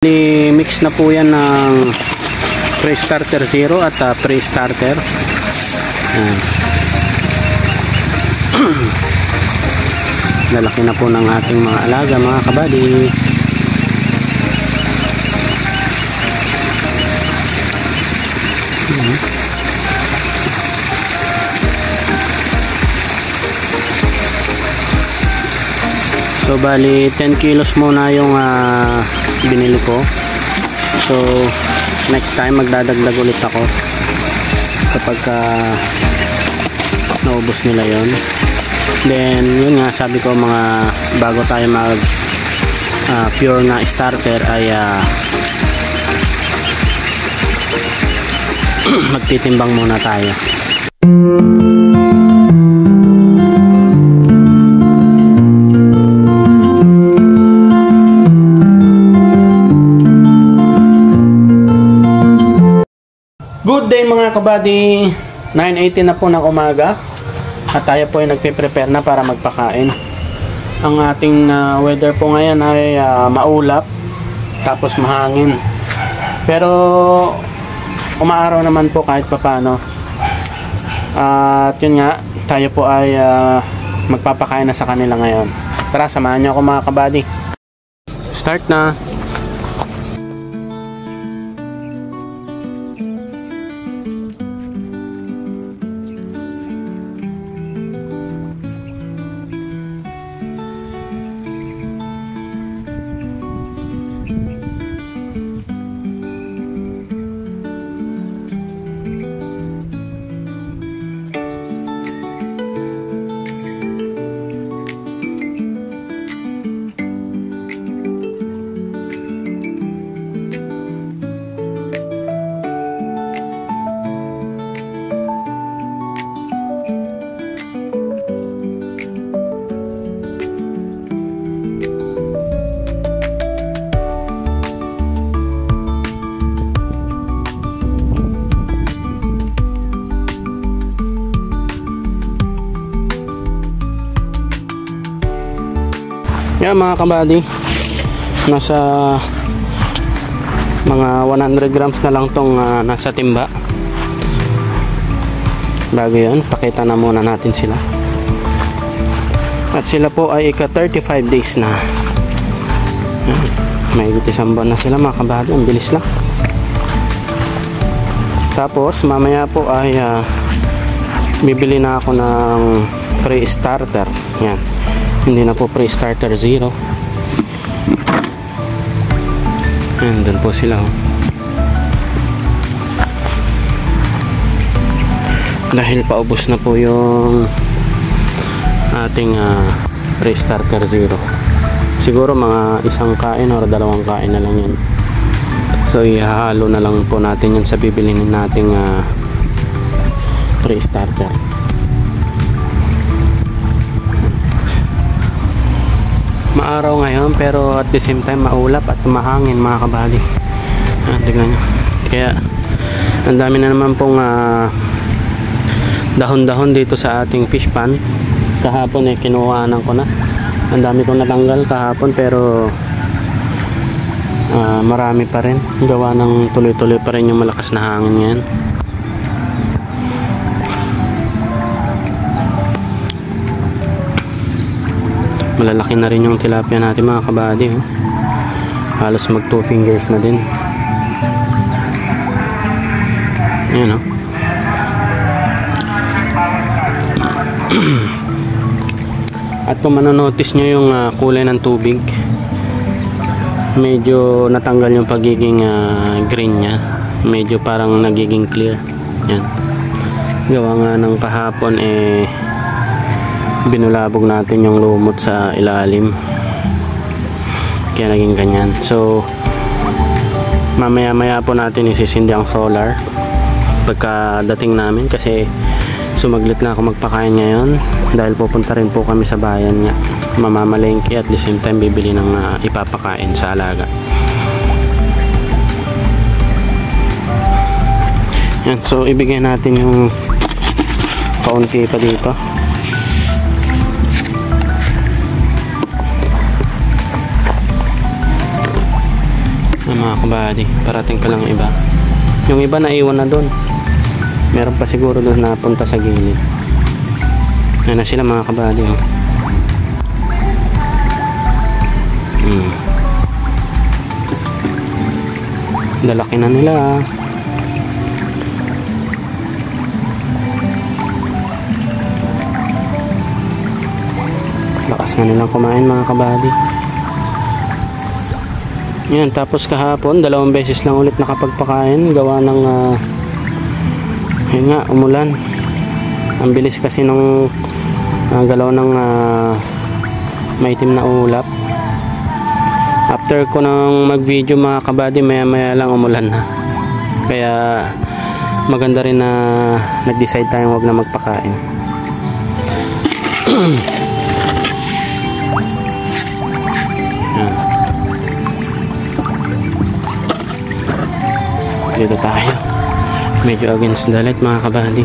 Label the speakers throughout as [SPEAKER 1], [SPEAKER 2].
[SPEAKER 1] Mix na po yan ng pre-starter 0 at pre-starter. Lalaki na po ng ating mga alaga, mga kabady. So bali 10 kilos muna yung binili ko. So next time magdadagdag ulit ako kapag naubos nila yon. Then yun nga, sabi ko mga bago tayo mag pure na starter ay magtitimbang muna tayo. Good day mga kabady, 9:18 na po ng umaga at tayo po ay nagpe-prepare na para magpakain. Ang ating weather po ngayon ay maulap tapos mahangin, pero umaaraw naman po kahit papano. At yun nga, tayo po ay magpapakain na sa kanila ngayon. Tara, samahan niyo ako mga kabady. Start na. Yan mga kabady, nasa mga 100 grams na lang tong nasa timba. Bago yan, pakita na muna natin sila. At sila po ay ika 35 days na. May isang buwan na sila mga kabady, ang bilis lang. Tapos mamaya po ay bibili na ako ng pre-starter. Yan, hindi na po pre-starter 0. Ayan, dun po sila. Dahil paubos na po yung ating pre-starter 0. Siguro mga isang kain o dalawang kain na lang yan. So ihahalo na lang po natin yan sa bibilhin nating pre-starter. Maaraw ngayon pero at the same time maulap at mahangin mga kabady. Tignan nyo. Kaya ang dami na naman pong dahon-dahon dito sa ating fish pan. Kahapon kinuhanan ko na. Ang dami kong natanggal kahapon pero marami pa rin. Gawa ng tuloy-tuloy pa rin yung malakas na hangin ngayon. Malalaki na rin yung tilapia natin mga kabady. Halos mag 2 fingers na din. Ayan o. At kung manonotice nyo yung kulay ng tubig, medyo natanggal yung pagiging green nya. Medyo parang nagiging clear. Yan. Gawa nga ng kahapon binulabog natin yung lumot sa ilalim, kaya naging ganyan. So mamaya maya po natin isisindi ang solar pagkadating namin, kasi sumaglit na ako magpakain ngayon dahil pupunta rin po kami sa bayan nga, mamamalengke at the same time bibili ng ipapakain sa alaga. Yan, so ibigay natin yung kaunti pa dito. mga kabady, parating pa lang iba. Yung iba naiwan na doon. Meron pa siguro doon na punta sa gilid. Ayan na sila mga kabady, oh. Lalaki na nila. Lakas na nilang kumain mga kabady. Yan, tapos kahapon 2 beses lang ulit nakapagpakain gawa ng yun nga, umulan. Ang bilis kasi nung galaw ng maitim na ulap. After ko nang mag video mga kabady, maya maya lang umulan na. Kaya maganda rin na nag-decide tayong wag na magpakain. Dito tayo, medyo against the light mga kabady.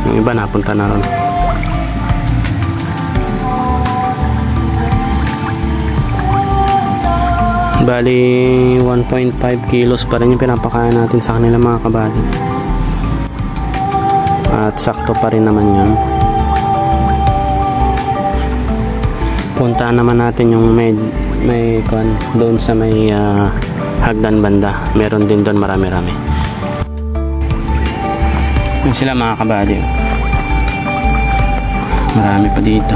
[SPEAKER 1] Yung iba napunta na ron. Bali 1.5 kilos pa rin yung pinapakain natin sa kanila mga kabady. At sakto pa rin naman yun. Puntaan naman natin yung may doon sa may hagdan banda. Meron din doon marami-rami. Yan sila mga kabady. Marami pa dito.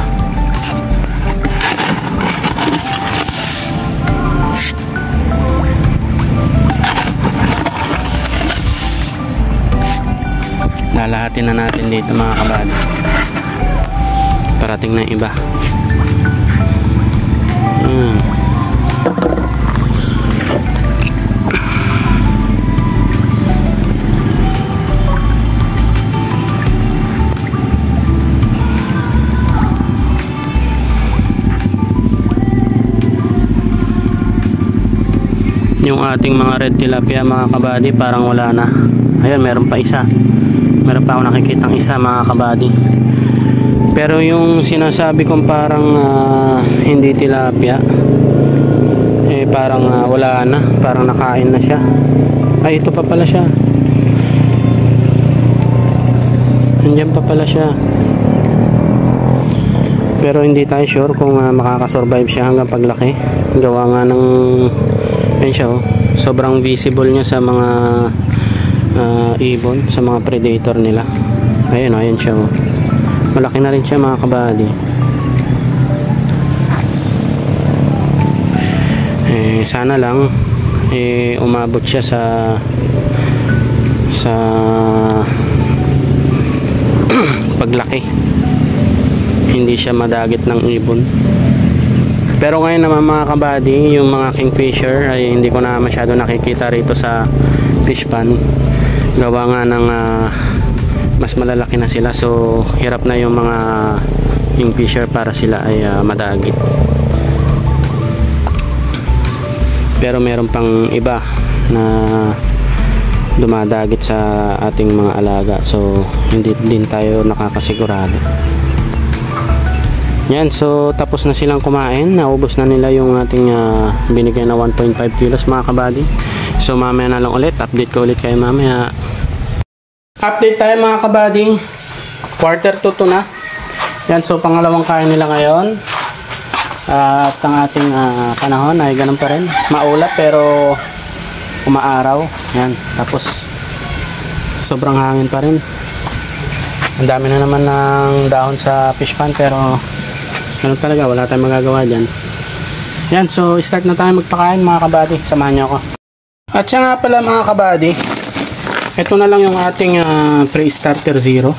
[SPEAKER 1] Lalahatin na natin dito mga kabady. Parating na iba. Yung ating mga red tilapia mga kabady parang wala na. Ayun, meron pa isa. Meron pa ako nakikitang isa mga kabady. Pero yung sinasabi kong parang hindi tilapia, parang wala na. Parang nakain na siya. Ay, ito pa pala siya. Nandiyan pa pala siya. Pero hindi tayo sure kung makakasurvive siya hanggang paglaki. Gawa nga ng yan siya, oh. Sobrang visible niya sa mga ibon, sa mga predator nila. Ayun, oh, ayan siya, oh. Malaki na rin siya mga kabady. Sana lang umabot siya sa paglaki, hindi siya madagit ng ibon. Pero ngayon naman mga kabady, yung mga kingfisher ay hindi ko na masyado nakikita rito sa fish pond. Gawa nga ng mas malalaki na sila, so hirap na yung mga kingfisher para sila ay madagit. Pero meron pang iba na dumadagit sa ating mga alaga, so hindi din tayo nakakasigurado. Yan, so tapos na silang kumain, naubos na nila yung ating binigay na 1.5 kilos mga kabady. So mamaya na lang ulit, update ko ulit kayo mamaya. Update tayo mga kabady, 1:45 na. Yan, so pangalawang kain nila ngayon. At ang ating panahon ay ganun pa rin, maulap pero umaaraw. Yan, tapos sobrang hangin pa rin. Ang dami na naman ng dahon sa fish pond, pero ganun talaga, wala tayong magagawa dyan. Yan, so start na tayo magpakain mga kabady, samahan nyo ako. At siya nga pala mga kabady, ito na lang yung ating pre-starter zero.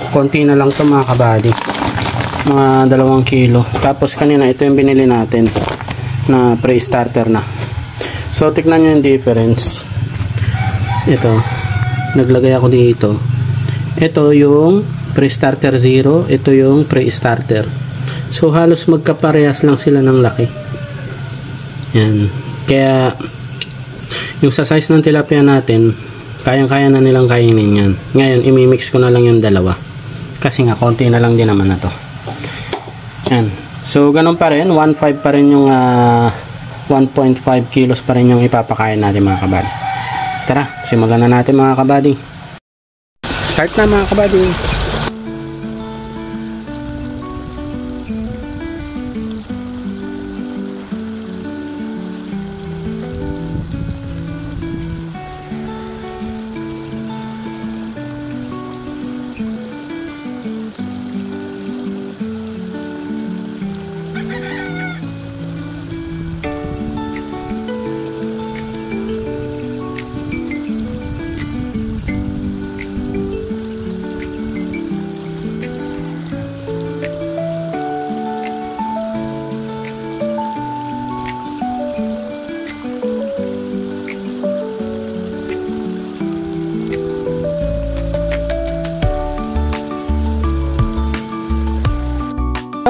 [SPEAKER 1] Konti na lang to mga kabady, mga 2 kilo. Tapos kanina ito yung binili natin na pre-starter na. So tignan nyo yung difference. Ito, naglagay ako dito. Ito yung pre-starter zero, ito yung pre-starter. So halos magkaparehas lang sila ng laki. Yan.
[SPEAKER 2] Kaya yung sa size ng tilapia natin, kayang-kaya na nilang kainin yan. Ngayon, imimix ko na lang yung dalawa. Kasi nga, konti na lang din naman na to. Yan. So, ganun pa rin. 1.5 pa rin yung 1.5 kilos pa rin yung ipapakain natin mga kabady. Tara, simulan na natin mga kabady. Start na mga kabady.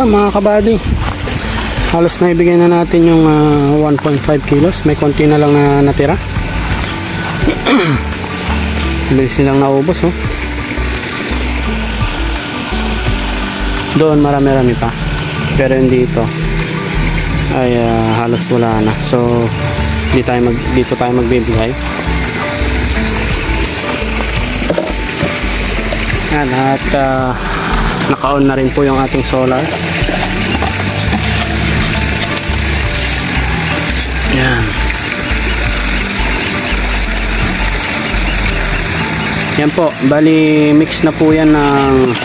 [SPEAKER 2] Mga kabady, halos na ibigay na natin yung 1.5 kilos. May konti na lang na natira. Bilis nilang naubos, oh. Doon marami-rami pa, pero dito ay halos wala na. So dito tayo magbibigay. Yan, at naka-on na rin po yung ating solar. Yan. Yan po, bali mix na po yan ng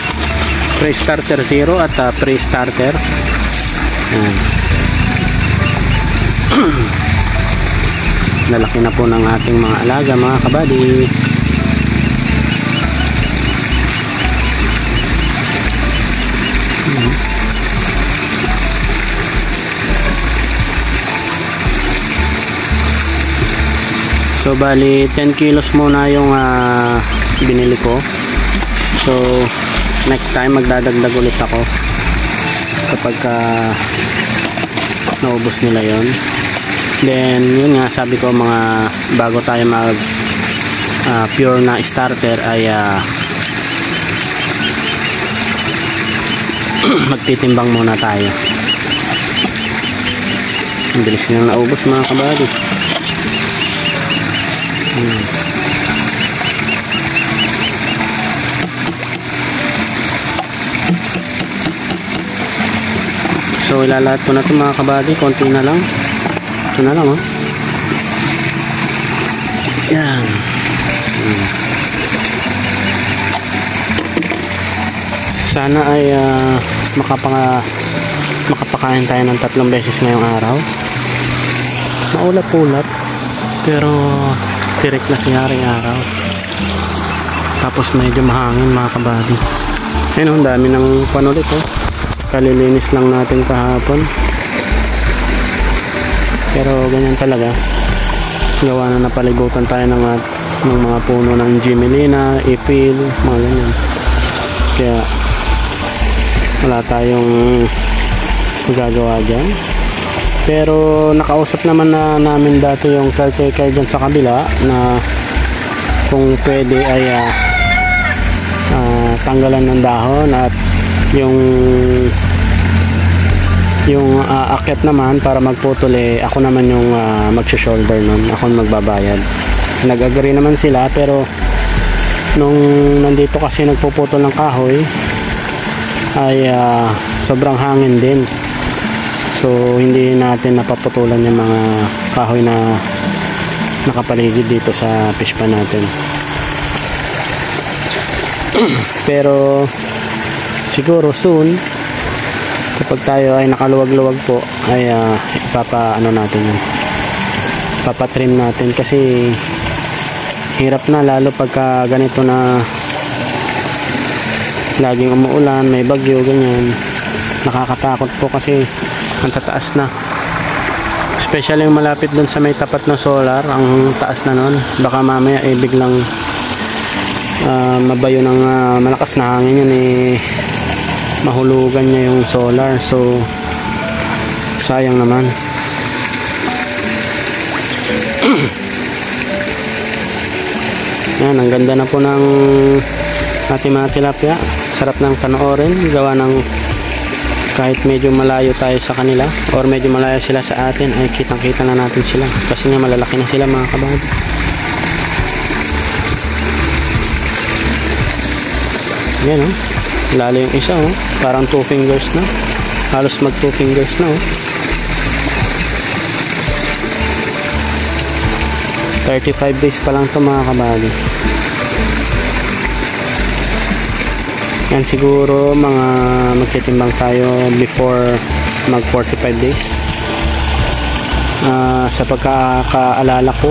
[SPEAKER 2] pre-starter 0 at pre-starter. Yan. Lalaki na po ng ating mga alaga mga kabady. So bali 10 kilos muna yung binili ko. So next time magdadagdag ulit ako kapag naubos nila yon. Then yun nga, sabi ko mga bago tayo mag pure na starter ay magtitimbang muna tayo. Ang bilis nilang naubos mga kabady. So ilalahat ko na ito mga kabady, konti na lang. Ito na lang, oh. Yan. Sana ay makapakain tayo ng 3 beses ngayong araw. Maulap-ulap, pero tirik na sinyaring araw. Tapos medyo mahangin mga kabady. Ayun, ang dami ng panulit, oh. Kalilinis lang natin kahapon, pero ganyan talaga. Gawa na napalibutan tayo ng mga puno ng Gimelina, Ipil, mga ganyan. Kaya wala tayong magagawa dyan. Pero nakausap naman na namin dati yung caretaker dyan sa kabila na kung pwede ay tanggalan ng dahon, at yung akyat naman para magputol, ako naman yung magsho-shoulder nun, ako magbabayad. Nag-agree naman sila, pero nung nandito kasi nagpuputol ng kahoy ay sobrang hangin din, so hindi natin napaputulan yung mga kahoy na nakapaligid dito sa fish pan natin. Pero siguro soon, kapag tayo ay nakaluwag-luwag po, ay papatrim natin, kasi hirap na, lalo pagka ganito na laging umuulan, may bagyo, ganyan. Nakakatakot po kasi ang tataas na, especially yung malapit dun sa may tapat na solar, ang taas na nun. Baka mamaya biglang mabayo ng malakas na hangin yun, mahulugan niya yung solar, so sayang naman. Yan, ang ganda na po ng ating mga tilapia. Sarap ng panoorin, gawa ng kahit medyo malayo tayo sa kanila or medyo malayo sila sa atin, ay kitang kita na natin sila kasi nga malalaki na sila mga kabady. Yan oh, lalo yung isa oh, parang 2 fingers na, halos mag 2 fingers na oh. 35 days pa lang to mga kabady. Yan, siguro mga magtitimbang tayo before mag 45 days. Sa pagkakaalala ko,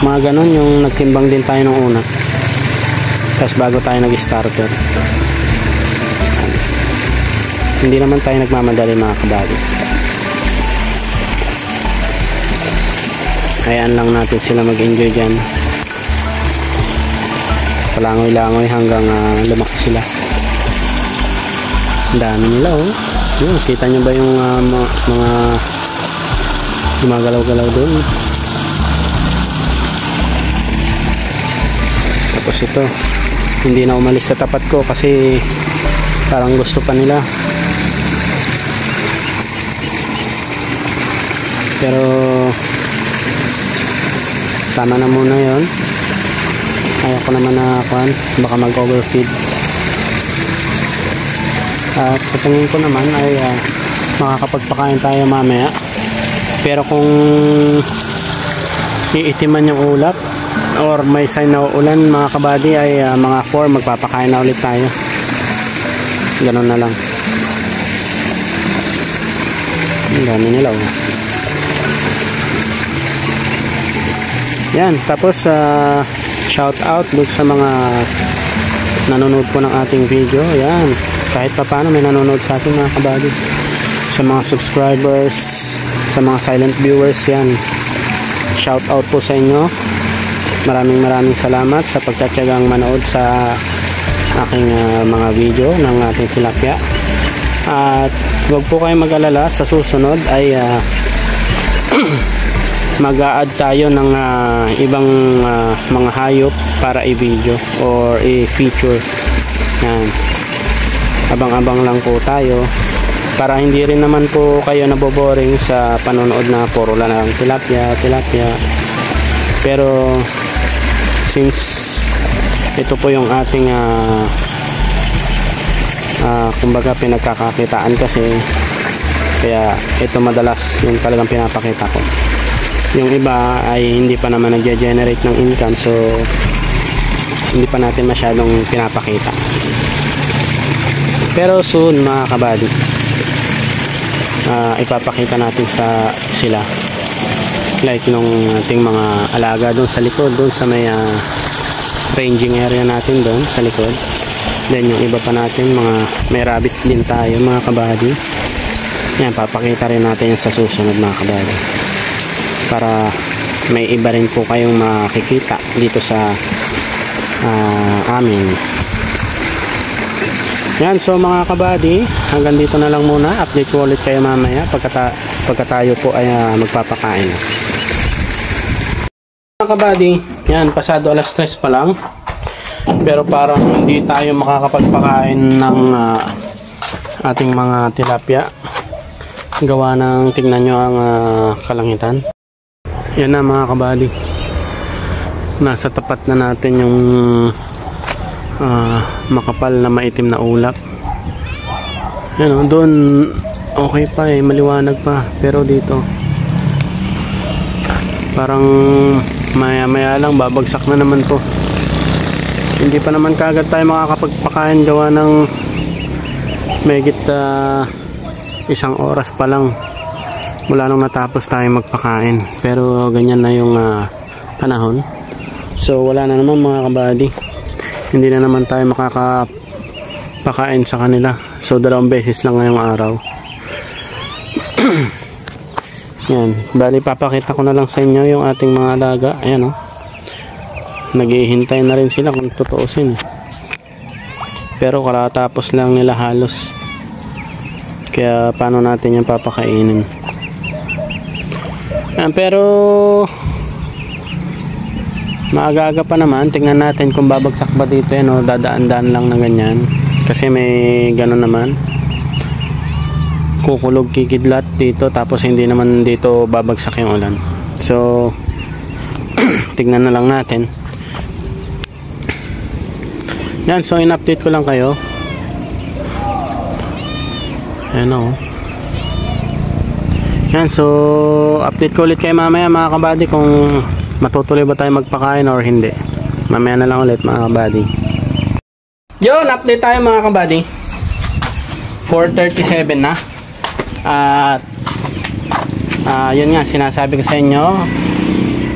[SPEAKER 2] mga ganon yung nagtimbang din tayo nung una. Tapos bago tayo nag-starter. Hindi naman tayo nagmamadali mga kabady. Hayaan lang natin sila mag-enjoy dyan. Palangoy-langoy hanggang lumaki sila. Ang dami nila oh. Yun, kita nyo ba yung mga gumagalaw-galaw doon? Tapos ito, hindi na umalis sa tapat ko kasi parang gusto pa nila. Pero tama na muna yon. Ayaw ko naman na baka mag-overfeed. At sa tingin ko naman ay makakapagpakain tayo mamaya. Pero kung iitiman yung ulap or may sign na ulan mga kabady, ay mga 4 magpapakain na ulit tayo. Ganun na lang. Ang dami nila oh. Yan, tapos shout out doon sa mga nanonood po ng ating video. Yan, kahit pa paano may nanonood sa ating mga kabady. Sa mga subscribers, sa mga silent viewers, yan, shout out po sa inyo. Maraming salamat sa pagtatyagang manood sa aking mga video ng ating tilapia. At huwag po kayong mag-alala, sa susunod ay mag-a-add tayo ng ibang mga hayop para i-video or i-feature. Yan, abang-abang lang po tayo para hindi rin naman po kayo naboboring sa panonood na puro lang tilapia. Pero since ito po yung ating kumbaga pinagkakakitaan kasi, kaya ito madalas yung talagang pinapakita ko. Yung iba ay hindi pa naman nagge-generate ng income, so hindi pa natin masyadong pinapakita. Pero soon mga kabady, ipapakita natin sa sila, like nung ating mga alaga doon sa likod, doon sa may ranging area natin doon sa likod. Then yung iba pa natin, may rabbit din tayo mga kabady. Yan, papakita rin natin yan sa susunod mga kabady, para may iba rin po kayong makikita dito sa amin. Yan, so mga kabady, hanggang dito na lang muna. Update ko ulit kayo mamaya pagka tayo po ay magpapakain. Mga kabady, yan, pasado alas 3 pa lang, pero parang hindi tayo makakapagpakain ng ating mga tilapia, gawa ng, tingnan nyo ang kalangitan. Yan na mga kabady, nasa tapat na natin yung makapal na maitim na ulap. Yan o, doon okay pa eh, maliwanag pa, pero dito parang maya maya lang babagsak na naman po. Hindi pa naman kagad tayo makakapagpakain, gawa ng megit 1 oras pa lang mula nung natapos tayo magpakain, pero ganyan na yung panahon. So wala na naman mga kabady, hindi na naman tayo makakapakain sa kanila. So 2 beses lang ngayong araw. Yan, bali papakita ko na lang sa inyo yung ating mga alaga. Ayan o, naghihintay na rin sila kung tutuusin eh. Pero karatapos lang nila halos, kaya paano natin yung papakainin. Yan, pero maaga-aga pa naman. Tingnan natin kung babagsak ba dito yan, o dadaan-daan lang na ganyan. Kasi may gano'n naman. Kukulog kikidlat dito, tapos hindi naman dito babagsak yung ulan. So tignan na lang natin. Yan, so in-update ko lang kayo. Ayan o. Yan, so update ko ulit kayo mamaya mga kabady kung matutuloy ba tayo magpakain or hindi. Mamaya na lang ulit mga kabady. Yun, update tayo mga kabady. 4:37 na. At yun nga, sinasabi ko sa inyo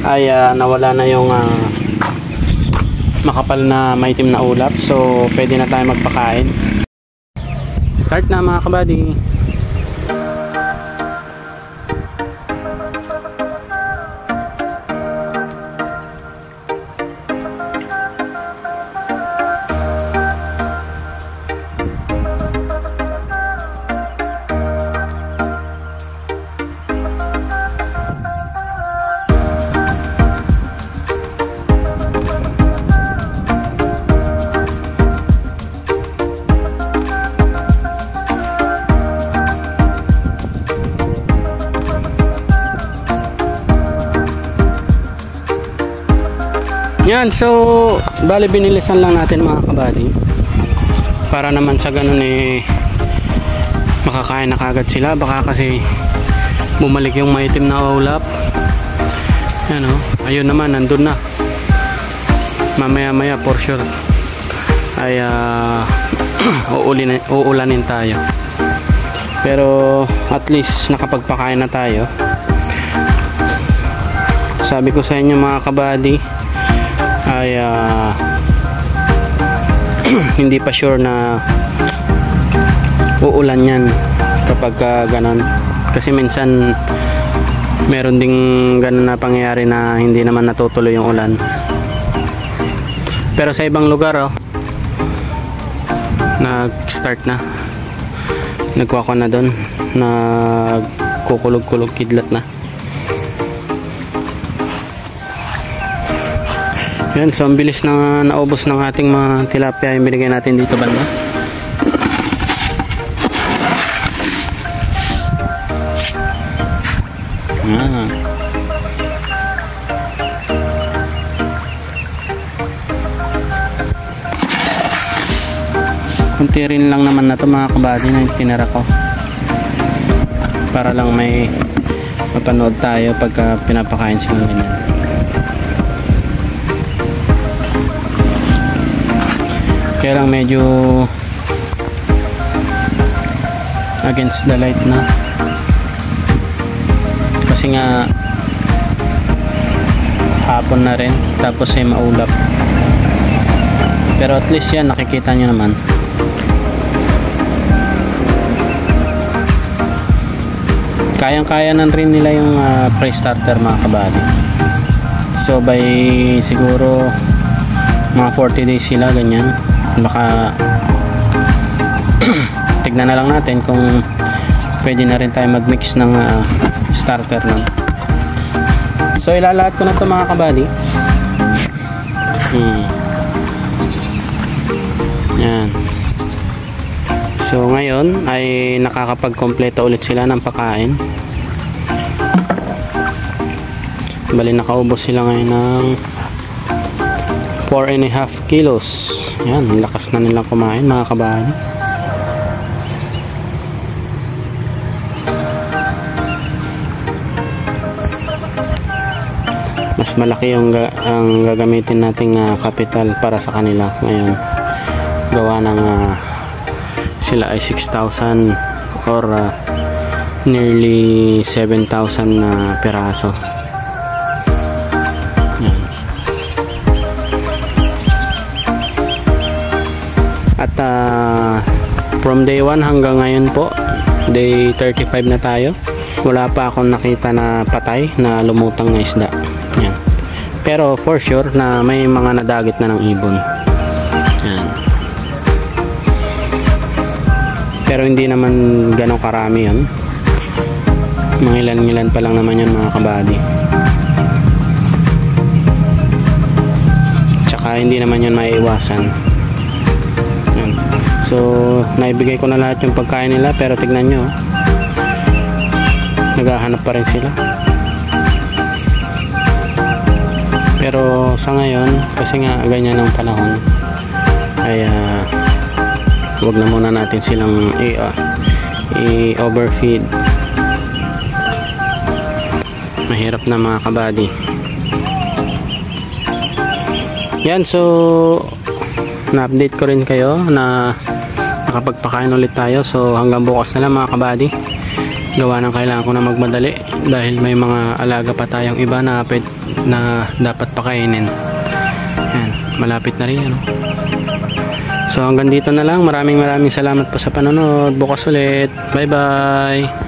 [SPEAKER 2] ay nawala na yung makapal na maitim na ulap. So pwede na tayo magpakain. Start na mga kabady. Yan, so bali binilisan lang natin mga kabady para naman sa ganun makakain na kagad sila. Baka kasi bumalik yung maitim na ulap. Yan o, ayun naman, nandun na. Mamaya maya for sure ay uulanin tayo, pero at least nakapagpakain na tayo. Sabi ko sa inyo mga kabady ay hindi pa sure na uulan yan kapag ganon, kasi minsan meron ding ganon na pangyayari na hindi naman natutuloy yung ulan. Pero sa ibang lugar nag-start na, nagkuha na doon, nagkukulog-kulog kidlat na. Yan, so ang bilis na naubos ng ating mga tilapia yung binigay natin dito banda. Kunti rin lang naman na ito mga kabady na tinira ko, para lang may mapanood tayo pagka pinapakain sila ganyan. Kaya lang medyo against the light na, kasi nga hapon na rin, tapos ay maulap. Pero at least yan, nakikita nyo naman. Kayang-kaya na rin nila yung pre-starter mga kabady. So by siguro mga 40 days sila ganyan. Baka tignan na lang natin kung pwede na rin tayo mag-mix ng starter nun. So ilalahat ko na ito mga kabady. Yan. So ngayon ay nakakapag-kompleto ulit sila ng pagkain. Bali nakaubos sila ngayon ng 4.5 kilos. Yan, lakas na nilang kumain mga kabady. Mas malaki yung ang gagamitin nating capital para sa kanila ngayon. Gawa ng sila ay 6,000 or nearly 7,000 na piraso. Yan. At from day 1 hanggang ngayon po, day 35 na tayo, wala pa akong nakita na patay na lumutang na isda. Yan. Pero for sure na may mga nadagit na ng ibon. Yan. Pero hindi naman ganong karami yun. Mga ilan-ilan pa lang naman yan mga kabady. Tsaka hindi naman yan maiiwasan. Yan. So naibigay ko na lahat yung pagkain nila, pero tignan nyo, naghahanap pa rin sila. Pero sa ngayon, kasi nga ganyan ang panahon, kaya wag na muna natin silang i-overfeed. Mahirap na mga kabady. Yan, so na-update ko rin kayo na nakapagpakain ulit tayo. So hanggang bukas na lang mga kabady. Gawa ng kailangan ko na magmadali dahil may mga alaga pa tayong iba na dapat pakainin. Yan, malapit na rin, ano? So hanggang dito na lang. Maraming salamat po sa panonood. Bukas ulit. Bye bye.